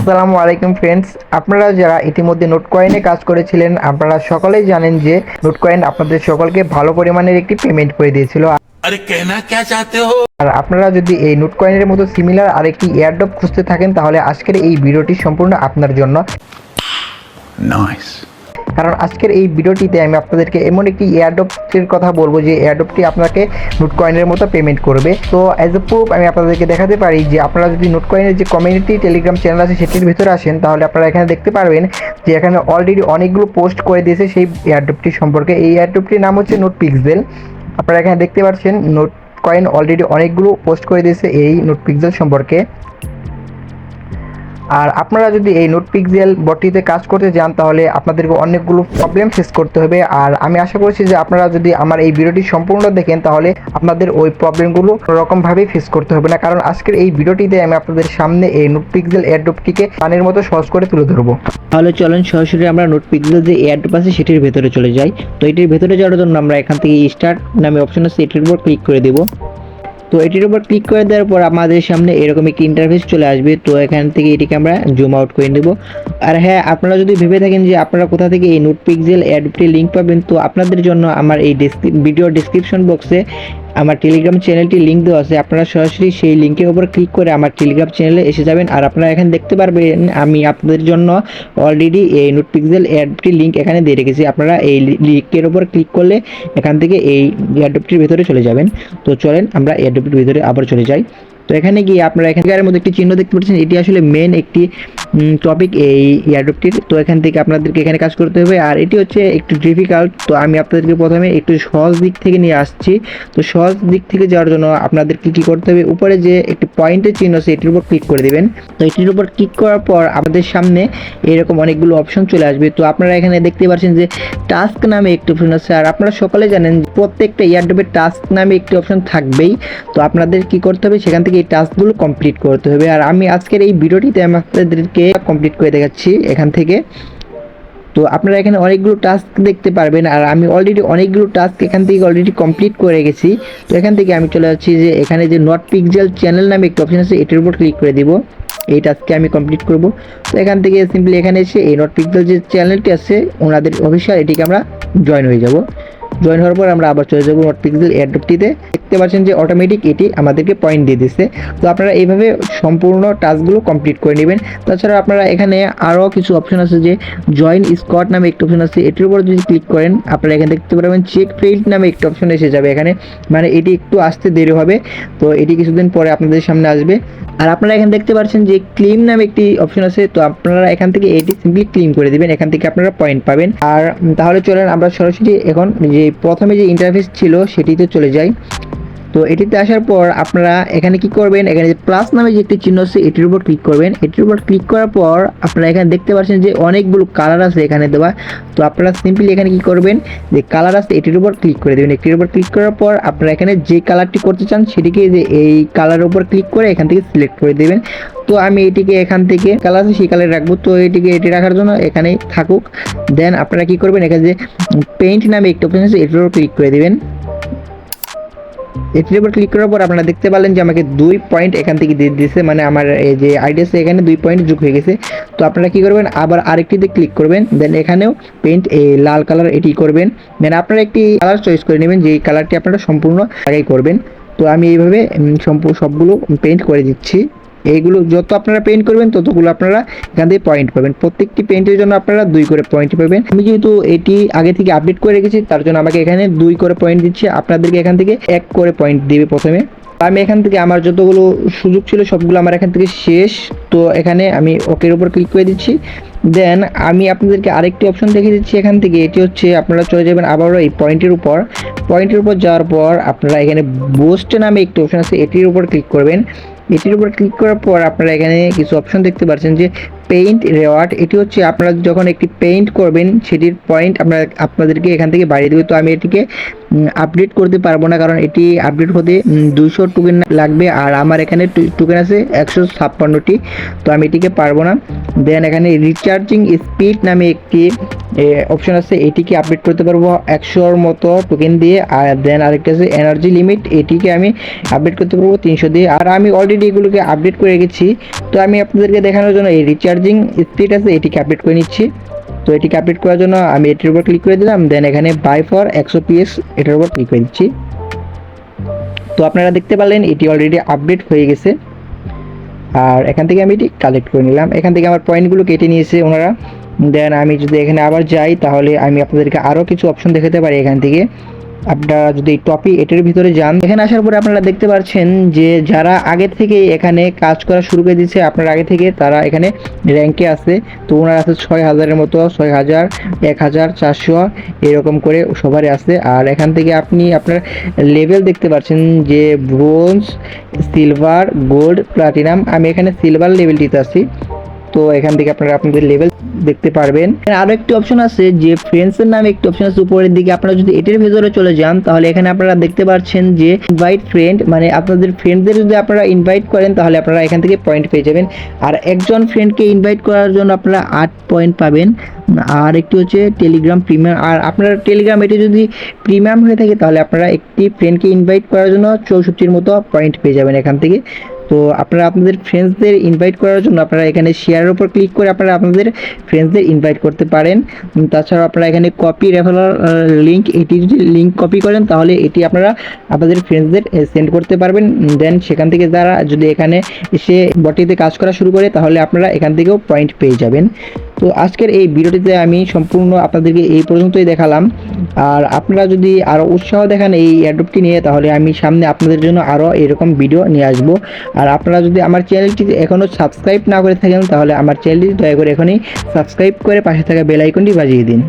আসসালামু আলাইকুম ফ্রেন্ডস, আপনারা যারা ইতিমধ্যে নোটকয়েনে কাজ করেছিলেন আপনারা সকলেই জানেন যে নোটকয়েন আপনাদের সকলকে ভালো পরিমাণের একটি পেমেন্ট করে দিয়েছিল। अरे कहना क्या चाहते हो। আর আপনারা যদি এই নোটকয়েনের মতো সিমিলার আরেকটি এয়ারড্রপ খুঁজতে থাকেন তাহলে আজকের এই ভিডিওটি সম্পূর্ণ আপনার জন্য। नाइस। কারণ আজকের এই ভিডিওটিতে আমি আপনাদেরকে এমন একটি এয়ারড্রপের কথা বলবো যে এয়ারড্রপটি আপনাকে নোটকয়েনের মতো পেমেন্ট করবে। তো অ্যাজ এ প্রুফ আমি আপনাদেরকে দেখাতে পারি যে আপনারা যদি নোটকয়েনের যে কমিউনিটি টেলিগ্রাম চ্যানেল আছে সেটির ভিতরে আসেন তাহলে আপনারা এখানে দেখতে পারবেন যে এখানে অলরেডি অনেকগুলো পোস্ট করে দিয়েছে সেই এয়ারড্রপটি সম্পর্কে। এই এয়ারড্রপটির নাম হচ্ছে নোট পিক্সেল। আপনারা এখানে দেখতে পাচ্ছেন নোটকয়েন অলরেডি অনেকগুলো পোস্ট করে দিয়েছে এই নোট পিক্সেল সম্পর্কে। আর আপনারা যদি এই নোট পিক্সেল বটটিতে কাজ করতে যান তাহলে আপনাদেরকে অনেকগুলো প্রবলেম ফেস করতে হবে। আর আমি আশা করছি যে আপনারা যদি আমার এই ভিডিওটি সম্পূর্ণ দেখেন তাহলে আপনাদের ওই প্রবলেমগুলো কোনোরকমভাবে ফেস করতে হবে না। কারণ আজকের এই ভিডিওটিতে আমি আপনাদের সামনে এই নোট পিক্সেল এয়ারড্রপটিকে পানির মতো সহজ করে তুলে ধরবো। তাহলে চলেন সরাসরি আমরা নোট পিক্সেল যে এয়ারড্রপ আছে সেটির ভেতরে চলে যাই। তো এটির ভেতরে যাওয়ার জন্য আমরা এখান থেকে স্টার্ট নামে অপশন আছে এটির উপর ক্লিক করে দেবো। তো এটির উপর ক্লিক করে দেওয়ার পর আমাদের সামনে এরকম একটি ইন্টারফেস চলে আসবে। তো এখান থেকে এটিকে আমরা জুম আউট করে নেব। আর হ্যাঁ, আপনারা যদি ভেবে থাকেন যে আপনারা কোথা থেকে এই নোট পিক্সেল অ্যাডটির লিঙ্ক পাবেন, তো আপনাদের জন্য আমার এই ভিডিও ডেসক্রিপশন বক্সে আমার টেলিগ্রাম চ্যানেলটি লিঙ্ক দেওয়া আছে। আপনারা সরাসরি সেই লিঙ্কের উপর ক্লিক করে আমার টেলিগ্রাম চ্যানেলে এসে যাবেন। আর আপনারা এখানে দেখতে পারবেন আমি আপনাদের জন্য অলরেডি এই নোট পিক্সেল অ্যাডটির লিঙ্ক এখানে দিয়ে রেখেছি। আপনারা এই লিঙ্কের উপর ক্লিক করলে এখান থেকে এই অ্যাডটির ভেতরে চলে যাবেন। তো চলেন আমরা অ্যাডটির ভিতরে আবার চলে যাই। তো এখানে গিয়ে আপনারা এখানকার মধ্যে একটি চিহ্ন দেখতে পাচ্ছেন, এটি আসলে মেন একটি টপিক এই এয়ারড্রপটির। তো এখান থেকে আপনাদেরকে এখানে কাজ করতে হবে। আর এটি হচ্ছে একটু ডিফিকাল্ট, তো আমি আপনাদেরকে প্রথমে একটু সহজ দিক থেকে নিয়ে আসছি। তো সহজ দিক থেকে যাওয়ার জন্য আপনাদেরকে কী করতে হবে, উপরে যে একটি পয়েন্টের চিহ্ন আছে এটির উপর ক্লিক করে দেবেন। তো এটির উপর ক্লিক করার পর আমাদের সামনে এরকম অনেকগুলো অপশন চলে আসবে। তো আপনারা এখানে দেখতে পাচ্ছেন যে টাস্ক নামে একটি অপশন আছে। আর আপনারা সকলে জানেন প্রত্যেকটা এয়ারড্রপের টাস্ক নামে একটি অপশন থাকবেই। তো আপনাদের কি করতে হবে, সেখান থেকে এই টাস্কগুলো কমপ্লিট করতে হবে। আর আমি আজকের এই ভিডিওটিতে আমি আপনাদেরকে কমপ্লিট করে দেখাচ্ছি এখান থেকে। তো আপনারা এখানে অনেকগুলো টাস্ক দেখতে পারবেন। আর আমি অলরেডি অনেকগুলো টাস্ক এখান থেকে অলরেডি কমপ্লিট করে গেছি। তো এখান থেকে আমি চলে যাচ্ছি যে এখানে যে নোট পিক্সেল চ্যানেল নামে একটি অপশন আছে এটির উপর ক্লিক করে দিব। এই টাস্ককে আমি কমপ্লিট করব। তো এখান থেকে সিম্পলি এখানে এসে এই নোট পিক্সেল যে চ্যানেলটি আছে ওনাদের অফিসিয়াল এটিকে আমরা জয়েন হয়ে যাব। জয়েন হওয়ার পর আমরা আবার চলে যাবো নোট পিক্সেল এয়ারড্রপটিতে। দেখতে পাচ্ছেন যে অটোমেটিক এটি আমাদেরকে পয়েন্ট দিয়ে দিচ্ছে। তো আপনারা এইভাবে সম্পূর্ণ টাস্কগুলো কমপ্লিট করে নেবেন। তাছাড়া আপনারা এখানে আরও কিছু অপশন আছে, যে জয়েন স্কোয়াড নামে একটি অপশন আছে, এটির উপর যদি ক্লিক করেন আপনারা এখানে দেখতে পারবেন চেক ফেইল্ড নামে একটি অপশন এসে যাবে এখানে। মানে এটি একটু আসতে দেরি হবে, তো এটি কিছুদিন পরে আপনাদের সামনে আসবে। আর আপনারা এখানে দেখতে পাচ্ছেন যে ক্লেম নামে একটি অপশন আছে। তো আপনারা এখান থেকে এটি সিম্পলি ক্লেম করে দিবেন, এখান থেকে আপনারা পয়েন্ট পাবেন। আর তাহলে চলেন আমরা সরাসরি এখন যে প্রথমে যে ইন্টারফেস ছিল সেটিতে চলে যাই। তো এটিতে আসার পর আপনারা এখানে কি করবেন, এখানে যে প্লাস নামে যে একটি চিহ্ন আছে এটির উপর ক্লিক করবেন। এটির উপর ক্লিক করার পর আপনারা এখানে দেখতে পাচ্ছেন যে অনেকগুলো কালার আছে এখানে দেওয়া। তো আপনারা সিম্পলি এখানে কি করবেন, যে কালার আছে এটির উপর ক্লিক করে দেবেন। এটির উপর ক্লিক করার পর আপনারা এখানে যে কালারটি করতে চান সেটিকে যে এই কালারের উপর ক্লিক করে এখান থেকে সিলেক্ট করে দেবেন। তো আমি এটিকে এখান থেকে কালার আছে সেই কালারে রাখবো। তো এটি রাখার জন্য এখানেই থাকুক। দেন আপনারা কি করবেন, এখানে যে পেইন্ট নামে একটি অপশন আছে এটির উপর ক্লিক করে দেবেন। এটির উপর ক্লিক করার পর আপনারা দেখতে পারলেন যে আমাকে 2 পয়েন্ট এখান থেকে দিয়ে দিয়েছে, মানে আমার এই যে আইডি আছে এখানে 2 পয়েন্ট যোগ হয়ে গেছে। তো আপনারা কি করবেন, আবার আরেকটিতে ক্লিক করবেন। দেন এখানেও পেইন্ট এই লাল কালার এটি করবেন। দেন আপনারা একটি কালার চয়েস করে নেবেন, যে কালারটি আপনারা সম্পূর্ণ আগে করবেন। তো আমি এইভাবে সবগুলো পেইন্ট করে দিচ্ছি। এইগুলো যত আপনারা পেইন্ট করবেন ততগুলো আপনারা এখান থেকে পয়েন্ট পাবেন। প্রত্যেকটি পেইন্টের জন্য আপনারা 2 করে পয়েন্ট পাবেন। আমি যেহেতু এটি আগে থেকে আপডেট করে রেখেছি তার জন্য আমাকে এখানে 2 করে পয়েন্ট দিচ্ছে, আপনাদেরকে এখান থেকে 1 করে পয়েন্ট দিবে প্রথমে। আমি এখান থেকে আমার যতগুলো সুযোগ ছিল সবগুলো আমার এখান থেকে শেষ। তো এখানে আমি ওকের উপর ক্লিক করে দিচ্ছি। দেন আমি আপনাদেরকে আরেকটি অপশন দেখিয়ে দিচ্ছি এখান থেকে। এটি হচ্ছে আপনারা চলে যাবেন আবারও এই পয়েন্টের উপর যাওয়ার পর আপনারা এখানে বুস্ট নামে একটি অপশন আছে এটির উপর ক্লিক করবেন। এটির উপর ক্লিক করার পর আপনারা এখানে কিছু অপশন দেখতে পাচ্ছেন, যে পেইন্ট রেওয়ার্ড। এটি হচ্ছে আপনারা যখন একটি পেইন্ট করবেন সেটির পয়েন্ট আপনাদেরকে এখান থেকে বাড়িয়ে দেবে। তো আমি এটিকে আপডেট করতে পারবো না, কারণ এটি আপডেট হতে 200 টোকেন লাগবে। আর আমার এখানে টোকেন আছে 156টি, তো আমি এটিকে পারবো না। দেন এখানে রিচার্জিং স্পিড নামে একটি অপশন আছে, এটিকে আপডেট করতে পারবো 100-র মতো টোকেন দিয়ে। আর দেন আরেকটা আছে এনার্জি লিমিট, এটিকে আমি আপডেট করতে পারবো 300 দিয়ে। আর আমি অলরেডি এগুলোকে আপডেট করে গেছি। তো আমি আপনাদেরকে দেখানোর জন্য এই রিচার্জিং স্পিড আছে, এটিকে আপডেট করে নিচ্ছি। তো এটিকে আপডেট করার জন্য আমি এটির উপর ক্লিক করে দিলাম, দেন এখানে বাই ফর 100 PS এটার উপর ক্লিক করে দিচ্ছি। তো আপনারা দেখতে পারলেন এটি অলরেডি আপডেট হয়ে গেছে। আর এখান থেকে আমি এটি কালেক্ট করে নিলাম, এখান থেকে আমার পয়েন্টগুলো কেটে নিয়েছে ওনারা। দেন আমি যদি এখানে আবার যাই তাহলে আমি আপনাদেরকে আরও কিছু অপশন দেখাতে পারি। এখান থেকে আপনারা যদি টপি এটার ভিতরে যান, এখানে আসার পরে আপনারা দেখতে পাচ্ছেন যে যারা আগে থেকে এখানে কাজ করা শুরু করে দিয়েছে আপনার আগে থেকে, তারা এখানে র্যাঙ্কে আছে। তো ওনার আছে 6000-এর মতো, 6000, 1000, 400 এরকম করে সবারই আছে। আর এখান থেকে আপনি আপনার লেভেল দেখতে পাচ্ছেন যে ব্রোঞ্জ, সিলভার, গোল্ড, প্লাটিনাম। আমি এখানে সিলভার লেভেলটিতে আছি। তো এখান থেকে আপনারা আপনাদের লেভেল দেখতে পারবেন। আরও একটি অপশন আছে যে ফ্রেন্ডসের নামে একটি অপশন আছে উপরের দিকে। আপনারা যদি এটার ভেতরে চলে যান তাহলে এখানে আপনারা দেখতে পাচ্ছেন যে ইনভাইট ফ্রেন্ড, মানে আপনাদের ফ্রেন্ডদের যদি আপনারা ইনভাইট করেন তাহলে আপনারা এখান থেকে পয়েন্ট পেয়ে যাবেন। আর একজন ফ্রেন্ডকে ইনভাইট করার জন্য আপনারা 8 পয়েন্ট পাবেন। আর একটি হচ্ছে টেলিগ্রাম প্রিমিয়াম। আর আপনার টেলিগ্রাম এটি যদি প্রিমিয়াম হয়ে থাকে তাহলে আপনারা একটি ফ্রেন্ডকে ইনভাইট করার জন্য 64-র মতো পয়েন্ট পেয়ে যাবেন এখান থেকে। তো আপনারা আপনাদের ফ্রেন্ডসদের ইনভাইট করার জন্য আপনারা এখানে শেয়ারের উপর ক্লিক করে আপনারা আপনাদের ফ্রেন্ডসদের ইনভাইট করতে পারেন। তাছাড়া আপনারা এখানে কপি রেফারেল লিঙ্ক, এটি যদি লিঙ্ক কপি করেন তাহলে এটি আপনারা আপনাদের ফ্রেন্ডসদের সেন্ড করতে পারবেন। দেন সেখান থেকে যারা যদি এখানে এসে বটিতে কাজ করা শুরু করে তাহলে আপনারা এখান থেকেও পয়েন্ট পেয়ে যাবেন। তো আজকের এই ভিডিওটিতে আমি সম্পূর্ণ আপনাদেরকে এই পর্যন্তই দেখালাম। আর আপনারা যদি আরও উৎসাহ দেখান এই অ্যাডপটি নিয়ে তাহলে আমি সামনে আপনাদের জন্য আরও এরকম ভিডিও নিয়ে আসবো। আর আপনারা যদি আমার চ্যানেলটি এখনও সাবস্ক্রাইব না করে থাকেন তাহলে আমার চ্যানেলটি দয়া করে এখনই সাবস্ক্রাইব করে পাশে থাকা বেল আইকনটি বাজিয়ে দিন।